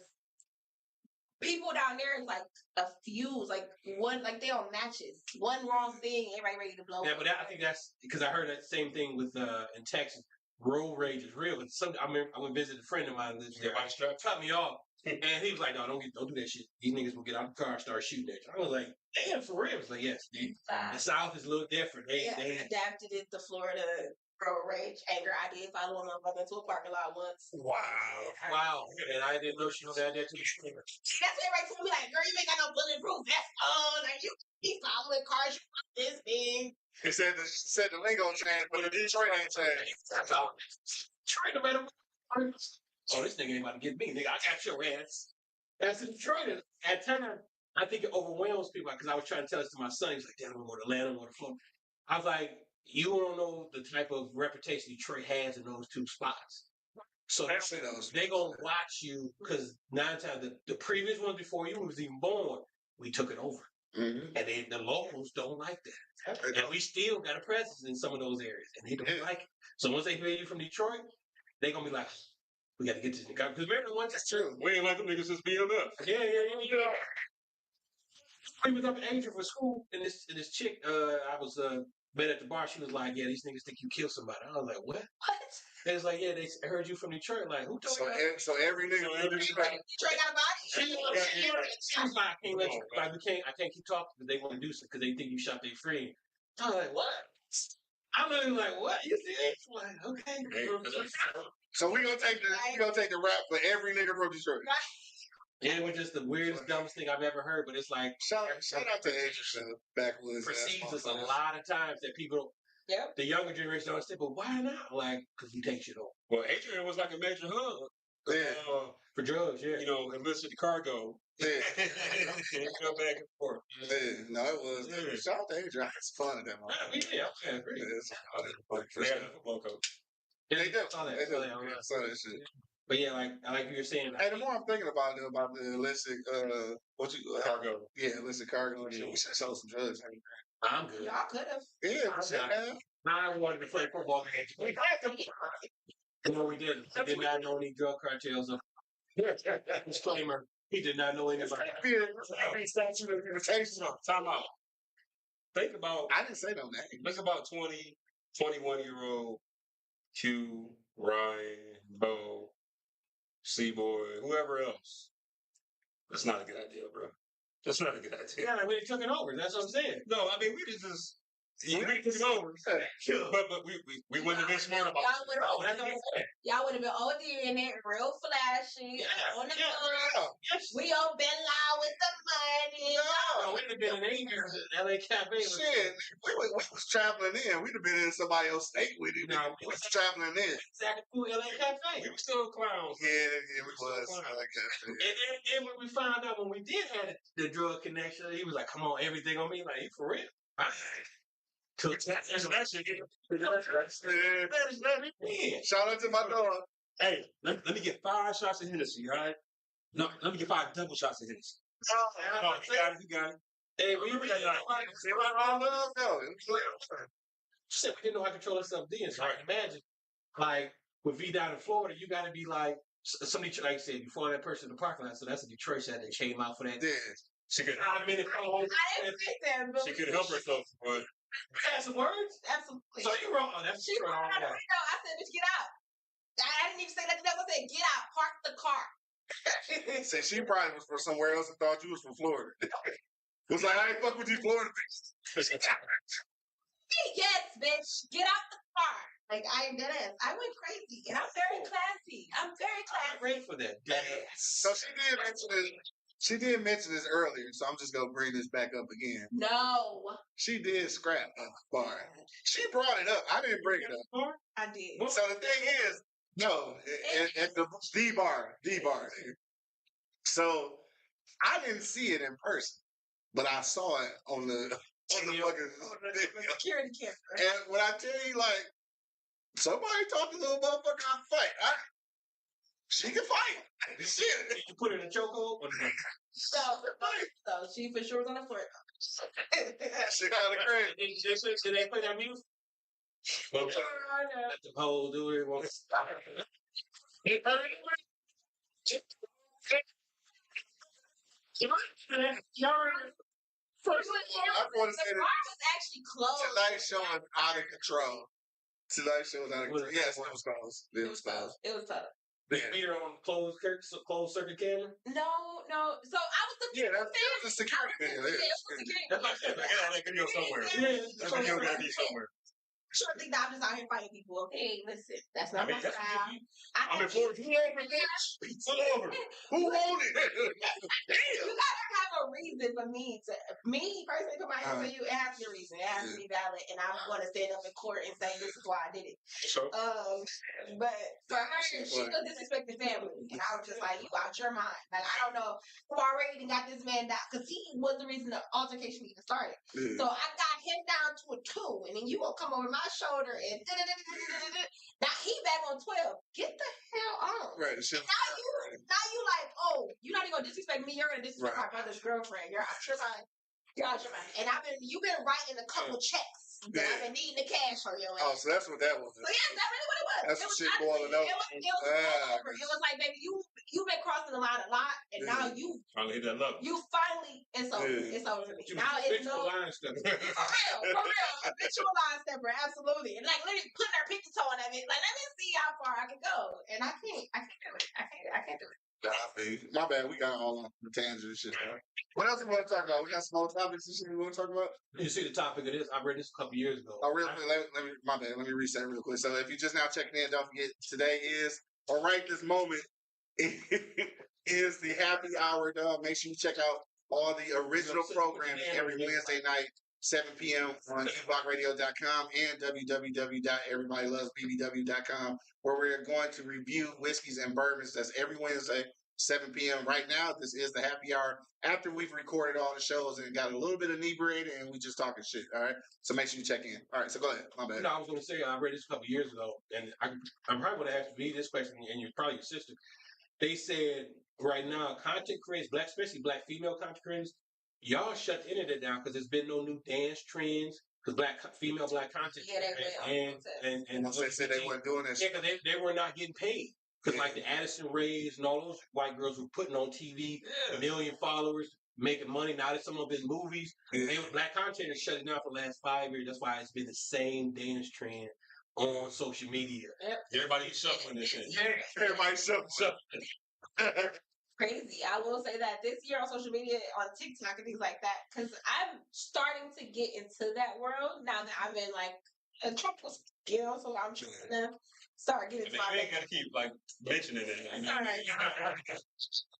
people down there is like a fuse, like one, like they on matches. One wrong thing, everybody ready to blow. Yeah, but I think that's because I heard that same thing with in Texas. Road rage is real. I went to visit a friend of mine that lives there. Cut me off, and he was like, "No, don't do that shit. These niggas will get out of the car and start shooting at you." I was like, "Damn, for real?" I was like, "Yes, the South is a little different. They adapted it to Florida." Road rage, anger. I did follow a motherfucker into a parking lot once. Wow. And I didn't know she was out there too. That's what everybody told me, like, girl, you ain't got no bulletproof vest on. Like, you keep following cars, you this thing. He said the lingo changed, but the Detroit ain't changed. Detroit, no matter what. Oh, this nigga ain't about to get me, nigga. I got your ass. That's Detroit. At times, I think it overwhelms people because I was trying to tell this to my son. He's like, damn, I'm going to Atlanta, I'm going to Florida. I was like, you don't know the type of reputation Detroit has in those two spots. So they're going to watch you because 9 times the previous one before you was even born, we took it over. Mm-hmm. And the locals don't like that. And we still got a presence in some of those areas. And they don't like it. So once they hear you from Detroit, they're going to be like, we got to get this nigga. Because remember the ones that's true. We ain't like them niggas since BMF. Yeah. We was up in Asia for school, and this chick, I was met at the bar. She was like, "Yeah, these niggas think you killed somebody." I was like, "What?" They was like, "Yeah, they heard you from Detroit." Like, who told you? So every nigga from Detroit got a body. I can't keep talking because they want to do something because they think you shot their friend. I was like, "What?" I'm literally like, "What?" You see it? Like, okay. So we gonna take the rap for every nigga from Detroit. It was just the weirdest, dumbest thing I've ever heard. But it's like shout out to Asian backwoods. Precedes us a lot of times that people, the younger generation don't understand. But why not? Like, because we take shit over. Well, Adrian was like a major hub. For drugs, yeah. You know, illicit cargo. Yeah. Go back and forth. Yeah. No, it was. Yeah. Shout out to Adrian. It's fun at that moment. Yeah, I agree. They had a football coach. Yeah, they do. They do. Saw that shit. But yeah, like you were saying. Hey, the more I'm thinking about the illicit, cargo. Yeah, illicit cargo and shit. We should sell some drugs. I'm good. Y'all could have. Yeah, I wanted to play football games. No, we didn't. I did not know any drug cartels. Disclaimer: he did not know anybody. Statute of limitations. Time out. Think about. I didn't say no name. Think about 20, 21-year-old Q, Ryan, Bo, C-Boy, whoever else. That's not a good idea, bro. That's not a good idea. Yeah, we took it over. That's what I'm saying. No, I mean, we just... We took it over. But we wouldn't have been smart about it. Y'all would have been OD in it, real flashy. On the we all been loud with the money. No, we'd have been in Asia at LA Cafe. Shit, we was traveling in. We'd have been in somebody else's state with it. No, we was traveling in. Exactly through LA Cafe. We were still clowns. Yeah, we was. LA Cafe. And when we found out when we did have the drug connection, he was like, "Come on, everything on me." Like, you for real? Shout out to my dog. Hey, let me get 5 shots of Hennessy, all right? No, let me get 5 double shots of this. No, you got it. Hey, well, you really shit, we didn't know how to control ourselves then. So I can imagine, like, with V down in Florida, you got to be like, somebody, like I said, you follow that person in the parking lot. So that's a Detroit shot that came out for that. Yeah. She could. I didn't think that, but She could help herself, but Had some words? absolutely. So you wrong. Oh, that's She Detroit all rolled out the the way. window. I said, bitch, get out. I didn't even say nothing else. I said, get out. Park the car. Say she probably was from somewhere else and thought you was from Florida. Was like, I ain't fuck with you Florida bitches. Yes, bitch. Get out the car. Like, I did it. I went crazy. And I'm very classy. I'm very I'm classy. ready for that. So she did mention this earlier, so I'm just gonna bring this back up again. No. She did scrap a bar. She brought it up. I didn't bring it up. I did. So the thing is, no, at the bar. So I didn't see it in person, but I saw it on the fucking video. Security camera. And when I tell you, like, somebody talked to little motherfucker on fight. She can fight. Shit. You put her in a chokehold? So she for sure was on the floor. That shit kind of crazy. Did they play that music? Let the pole do it. Won't stop. First of all, I want to say The that bar was actually closed. tonight's show is out of control. Tonight's show is out of control. Yes, it was closed. It was tough. It was tough. Did you beat her on closed circuit camera? No. So I was the Yeah, that was a security video. Yeah, it was security. that's like I got that video somewhere. Yeah. That video gotta be somewhere. Sure think that I'm just out here fighting people. Okay, listen, that's not my that's what style. you I I'm in Florida. Who over bitch? Pizza over. Who wanted it? You gotta have a reason for me personally put my hands on you. It has to be a reason. It has to be valid, and I want to stand up in court and say this is why I did it. So But for her, she was disrespecting family, and I was just like, you out your mind. Like I don't know who already got this man down because he was the reason the altercation even started. So I got him down to a 2, and then you gonna come over my shoulder and now he back on 12. Get the hell on. Right. Now you like, oh, you're not even gonna disrespect me. You're gonna disrespect my brother's girlfriend. You're out your mind. You're out your mind. And you've been writing a couple checks. That I've been needing the cash from your ass. Oh, so that's what that was. So yeah, that's really what it was. That's it was shit boiling over. It was all over. It was like, baby, you've been crossing the line a lot, and now you finally hit that level. You finally, it's over. It's over for me. Now it's no line stepper. for real, habitual line stepper, absolutely. And like literally putting her pinky toe on that bitch. Like, let me see how far I can go, and I can't do it. I can't do it. My bad. We got all on the tangent and shit. Huh? What else we want to talk about? We got some more topics and shit we want to talk about. You see the topic of this? I read this a couple years ago. Oh, real quick. Let me. My bad. Let me reset real quick. So if you just now checking in, don't forget today is, or right this moment, is the happy hour. Dog. Make sure you check out all the original programming every Wednesday night, 7 p.m. on eblockradio.com and www.everybodylovesbbw.com, where we're going to review whiskeys and bourbons. That's every Wednesday, 7 p.m. Right now, this is the happy hour after we've recorded all the shows and got a little bit inebriated and we just talking shit. All right, so make sure you check in. All right, so go ahead. My bad. No, I was going to say I read this a couple years ago, and I'm probably going to ask me this question, and you're probably your sister. They said right now, content creators, especially black female content creators, y'all shut the internet down because there's been no new dance trends. Because female black content, and they said they weren't doing this. Yeah, because they were not getting paid. Because like the Addison Rays and all those white girls were putting on TV, a million followers, making money. Now that some of them in movies, black content is shutting down for the last 5 years. That's why it's been the same dance trend on social media. Everybody's shuffling this shit. Everybody's shuffling. Crazy. I will say that this year on social media, on TikTok and things like that, because I'm starting to get into that world now that I'm in like a tropical skill, so I'm trying to start getting to my. You ain't gotta keep like mentioning it. That's all right.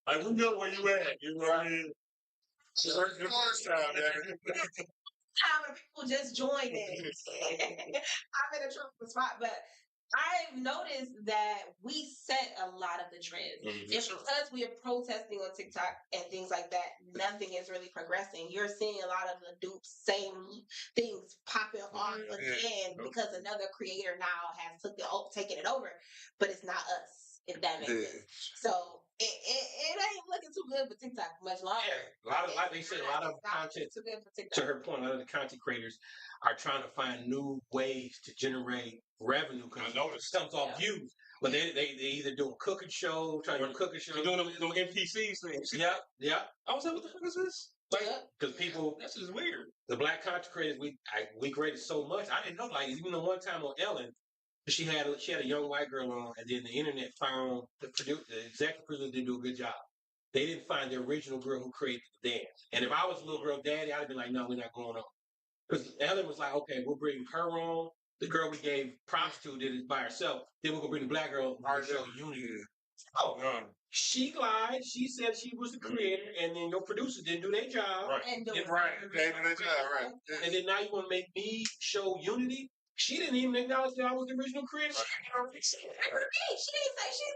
Like we know where you at. You know what I mean? The first time, How many people just joined in? I'm in a tropical spot, but I've noticed that we set a lot of the trends. It's because we are protesting on TikTok and things like that, nothing is really progressing. You're seeing a lot of the same things popping on again because another creator now has taken it over, but it's not us, if that makes sense. So it ain't looking too good for TikTok much longer. Yeah, like they said, a lot of content. Too good for TikTok. To her point, a lot of the content creators are trying to find new ways to generate revenue because it comes off views. But they either do a cooking show, trying to do a cooking show. They're doing them NPCs things. Yeah. I was like, what the fuck is this? Like, because people, this is weird. The black content creators, we graded so much. I didn't know. Like, even the one time on Ellen, she had a young white girl on, and then the internet found the executive producer didn't do a good job. They didn't find the original girl who created the dance. And if I was a little girl daddy, I'd have been like, no, we're not going on. Because Ellen was like, okay, we'll bring her on. The girl we gave props to did it by herself. Then we're going to bring the black girl to show unity. Oh, she lied. She said she was the creator, and then your producers didn't do their job. Right. They didn't do their job, right. And then now you want to make me show unity? She didn't even acknowledge that I was the original creator. She didn't say she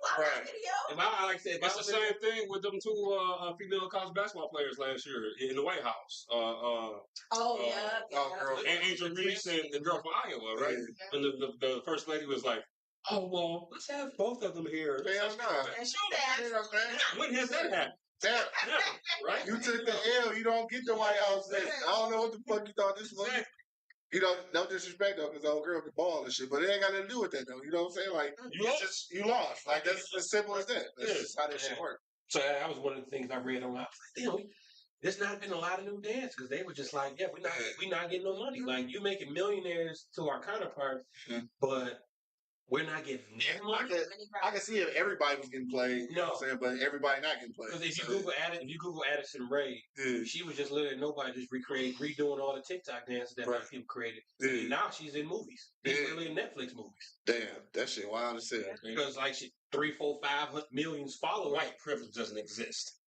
loved that video. And like I said, it's the same thing with them two female college basketball players last year in the White House. Angel Reese and the girl from Iowa, right? Yeah. And the first lady was like, "Oh well, let's have both of them here." Hell no. And she said, "When has that happened?" Never, right? You took the L. You don't get the White House. I don't know what the fuck you thought this was. You know, no disrespect though, because the old girl can ball and shit, but it ain't got nothing to do with that though. You know what I'm saying? Like you lost. Like that's as simple as that. That's just how that shit works. So that was one of the things I read on. I was like, damn, there's not been a lot of new dance because they were just like, yeah, we're not getting no money. Like you making millionaires to our counterparts, but we're not getting money. I can see if everybody was getting played. You know what I'm saying? But everybody not getting played. Because if you Google Addison Rae, she was just literally nobody just redoing all the TikTok dances that black people created. And now she's in movies. She's really in Netflix movies. Damn, that shit wild as hell. Because like she 3, 4, 500 million followers. White privilege doesn't exist.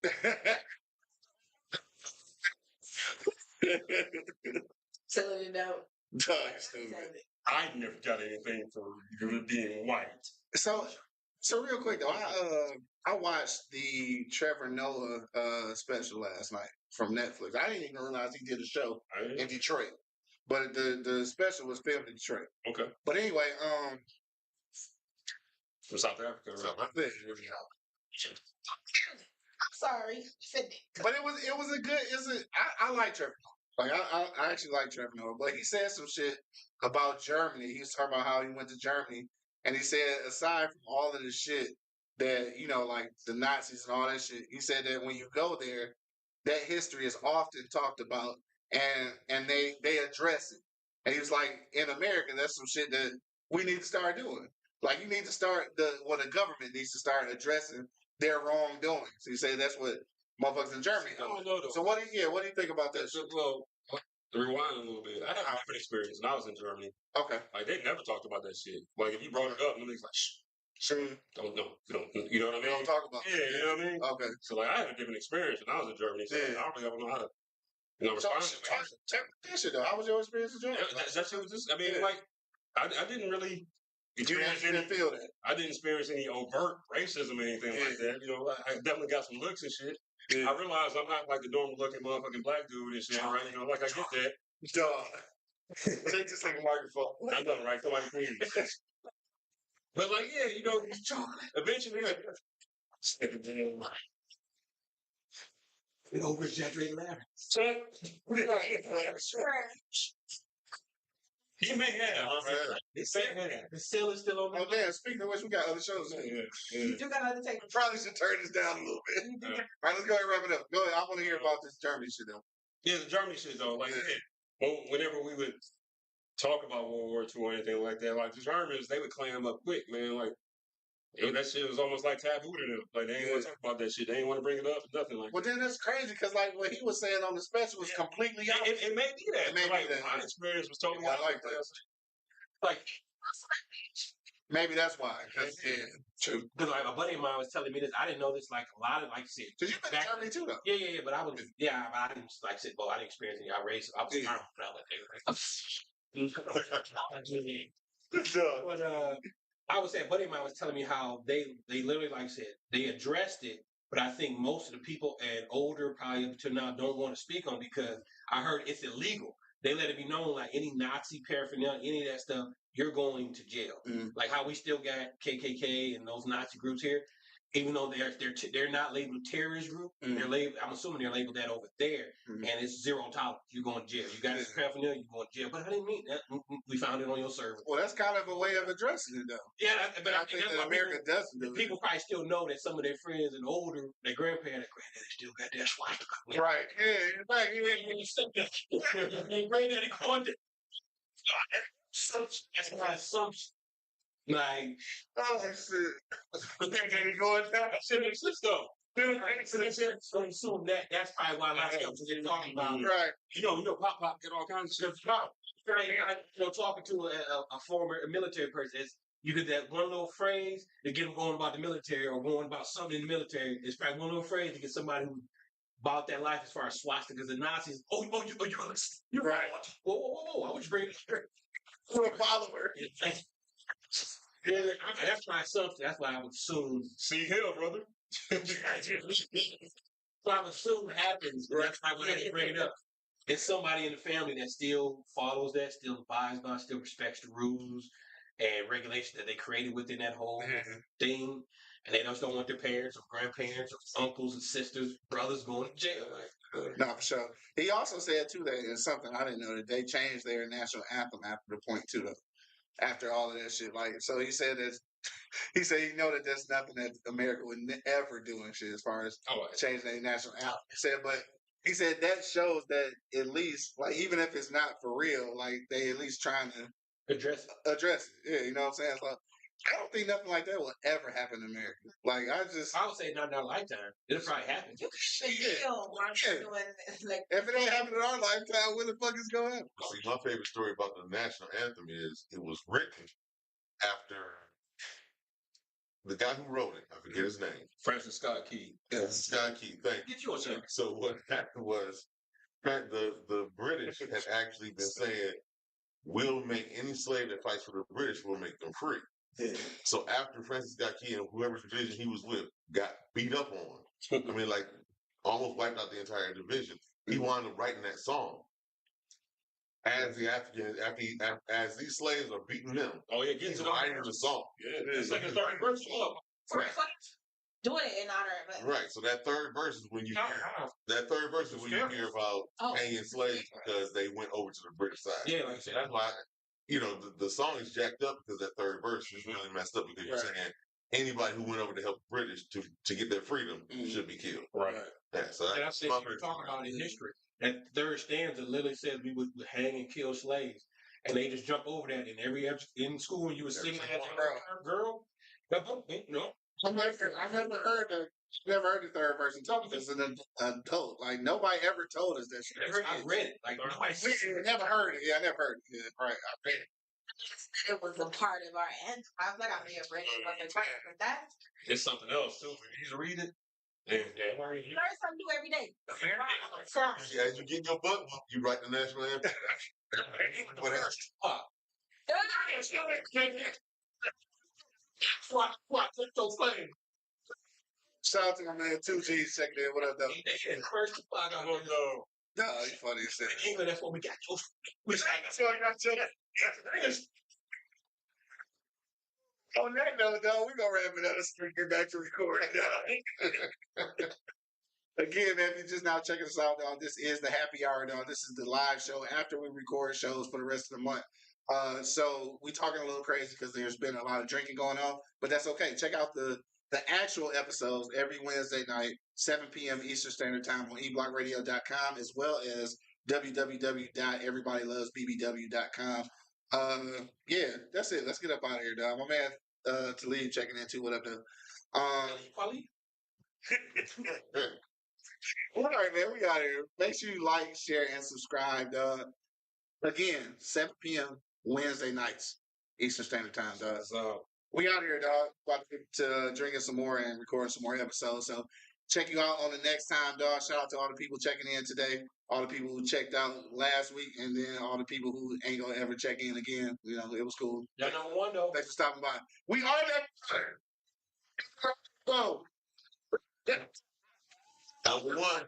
Selling it out. I never got anything for being white. So real quick though, I watched the Trevor Noah special last night from Netflix. I didn't even realize he did a show in Detroit, but the special was filmed in Detroit. Okay. But anyway, from South Africa, right? I'm sorry, but it was a good. I like Trevor. Like I actually like Trevor Noah, but he said some shit about Germany. He was talking about how he went to Germany, and he said aside from all of the shit that like the Nazis and all that shit, he said that when you go there, that history is often talked about, and they address it. And he was like, in America, that's some shit that we need to start doing. Like you need to start the government needs to start addressing their wrongdoings. He said that's what motherfuckers in Germany do. I don't know though. So what do you think about that? Well, to rewind a little bit, I had a different experience when I was in Germany. Okay. Like they never talked about that shit. Like if you brought it up, nobody's like, shh. Don't know. You know what I mean? Don't talk about it. Yeah, you know what I mean? Okay. So like I had a different experience when I was in Germany. So I don't really know how to respond. That shit though. How was your experience in Germany? That shit was just like I didn't really experience didn't feel that. I didn't experience any overt racism or anything like that. I definitely got some looks and shit. Yeah. I realized I'm not like the normal looking motherfucking black dude and shit, right? Like I get that. Take this like a microphone. I know, right? Somebody please. But like, yeah, eventually, we over exaggerated laughing. He may have. The sale is still open. Oh, damn. Speaking of which, we got other shows. You do got other things. We probably should turn this down a little bit. All right, let's go ahead and wrap it up. Go ahead. I want to hear about this Germany shit, though. Yeah, the Germany shit, though. Like, whenever we would talk about World War II or anything like that, like, the Germans, they would clam up quick, man. Like, that shit was almost like taboo to them. Like, they ain't want to talk about that shit. They ain't want to bring it up. Nothing like that. Well, then that's crazy because, like, what he was saying on the special was completely out. It may be that. It may be that. My experience was totally I like that. Like, maybe that's why. True. Because like my buddy of mine was telling me this. I didn't know this. Like a lot of like shit. Because you've been in Germany too, though. Yeah. But I was but I didn't like say, well, I didn't experience any outrage. I was smart, but I would say a buddy of mine was telling me how they literally, like I said, they addressed it. But I think most of the people and older probably up to now don't want to speak on it because I heard it's illegal. They let it be known, like any Nazi paraphernalia, any of that stuff, you're going to jail. Like how we still got KKK and those Nazi groups here. even though they're not labeled terrorist group. They're labeled. I'm assuming they're labeled that over there, and it's zero tolerance. You're going to jail. You got this paraphernalia, you're going to jail. But I didn't mean that. We found it on your server. Well, that's kind of a way of addressing it, though. Yeah, but I think that America doesn't do it. People probably still know that some of their friends and older, their granddaddy still got that swastika. Right. Yeah. Granddaddy going to. That's my assumption. Like, oh shit. Granddaddy going down. Shit exists though. So assume that's probably why a lot of stuff we're talking about. Right. You know, Pop get all kinds of stuff. Talking to a former military person, you get that one little phrase to get them going about the military or going about something in the military. It's probably one little phrase to get somebody who bought that life as far as swastikas and Nazis. You're right. Whoa! I was bringing You're a follower. Yeah, that's my assumption. That's why I would assume. See hell, brother. So I would assume happens. Right. That's why I bring it up. It's somebody in the family that still follows that, still abides by, still respects the rules and regulations that they created within that whole thing. And they just don't want their parents or grandparents or uncles and sisters, brothers going to jail. No, for sure. He also said, too, that it's something I didn't know, that they changed their national anthem after the point, too, though. After all of that shit. Like, so he said that he know that there's nothing that America would ever do and shit as far as changing their national anthem. He said that shows that at least, like, even if it's not for real, like, they at least trying to address it. Yeah, you know what I'm saying? So, I don't think nothing like that will ever happen in America. Like, I would say not in our lifetime. It'll probably happen. You can doing like if it ain't happening in our lifetime, when the fuck is going to happen? See, my favorite story about the national anthem is it was written after the guy who wrote it. I forget his name. Francis Scott Key. Yeah, Scott Key. Thank you. Get you a second. So what happened was the British had actually been saying, "We'll make any slave that fights for the British, we'll make them free." Yeah. So after Francis Scott Key and whoever's division he was with got beat up on, I mean, like almost wiped out the entire division, he wound up writing that song as the African, as these slaves are beating them. Oh yeah, he's writing the song. Yeah, it's like a third verse. Doing it in honor of it. Right. So that third verse is when you hear about hanging slaves because they went over to the British side. Yeah, like I said, that's why. You know, the song is jacked up because that third verse is really messed up because you're saying anybody who went over to help the British to get their freedom should be killed. Right. Yeah, so that's what you're talking about in history. That third stanza literally says we would hang and kill slaves. And they just jump over that in school when you were singing that girl. No. I've never heard the third verse until as an adult. Like nobody ever told us that shit. I read it. Like nobody never heard it. Yeah, I never heard it. Yeah, right. I read it. It was a part of our anthem. I was like, I may have read it, but that's it's something else too. You just read it. Learn something new every day. Yeah, as you get your book, you write the national anthem. What else? Shout out to my man 2G checking in. What up, though? First I don't know. No, you funny as shit. In England, that's what we got. On that note, though, we're gonna wrap it up. Let's get back to recording. Again, man, if you're just now checking us out, dog, this is the happy hour, dog. This is the live show after we record shows for the rest of the month. So we talking a little crazy because there's been a lot of drinking going on, but that's okay. Check out the actual episodes every Wednesday night, 7 p.m. Eastern Standard Time on eblockradio.com, as well as www.everybodylovesbbw.com. Yeah, that's it. Let's get up out of here, dog. My man Talib checking in too. What up, though? All right, man, we out here. Make sure you like, share, and subscribe, dog. Again, 7 p.m. Wednesday nights, Eastern Standard Time, dog. So we out here, dog. About to drinking some more and recording some more episodes. So check you out on the next time, dog. Shout out to all the people checking in today, all the people who checked out last week, and then all the people who ain't gonna ever check in again. You know, it was cool. Y'all number one, though. Thanks for stopping by. We are that. Go. Number one.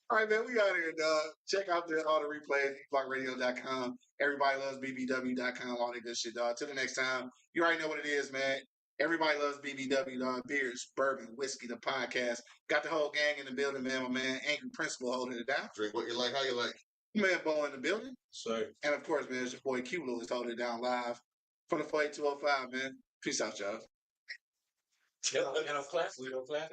All right, man, we out here, dog. Check out all the replays, blockradio.com, everybodylovesbbw.com, all that good shit, dog. Till the next time, you already know what it is, man. Everybody loves BBW, dog. Beers, bourbon, whiskey, the podcast. Got the whole gang in the building, man. My man, Angry Principal holding it down. Drink what you like, how you like. Man, Bo in the building. So, And of course, man, it's your boy Q Lewis holding it down live from the 48205, man. Peace out, y'all. And I'm class. We don't class.